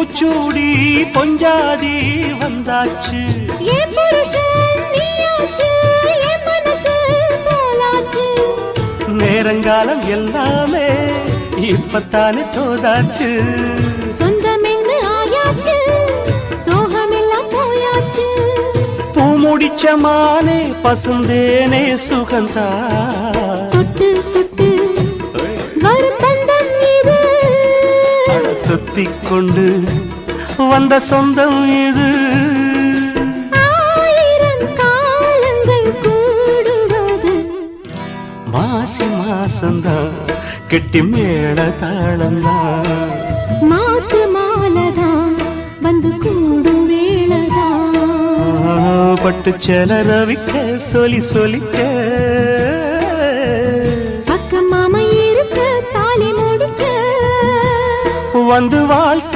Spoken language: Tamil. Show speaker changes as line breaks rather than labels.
பூச்சூடி பொஞ்சாதி வந்தாச்சு
என் புருஷன் நீயாச்சு என் மனசு போலாச்சு
நேரங்காலம் எல்லாமே இப்பத்தானே தோதாச்சு
சொந்தம் என்ன ஆயாச்சு சோகமெல்லாம் போயாச்சு
பூ முடிச்ச மானே பசுந்தேனே சுகந்தா
தொட்டு தொட்டு வரும் பந்தம் இது
தொத்திக் கொண்டு வந்த சொந்தம் இது
ஆயிரம் காலங்கள் கூடுவது
மாசி மாசந்தான் கெட்டி மேள தாளந்தான்
மாத்து மாலதான் வந்து கூடும் வேளதான்
பட்டு செல ரவிக்க சொல்லி சொல்லிக்க
பக்கம் மாமா இருக்க தாலி முடிக்க
வந்து வாழ்க்கை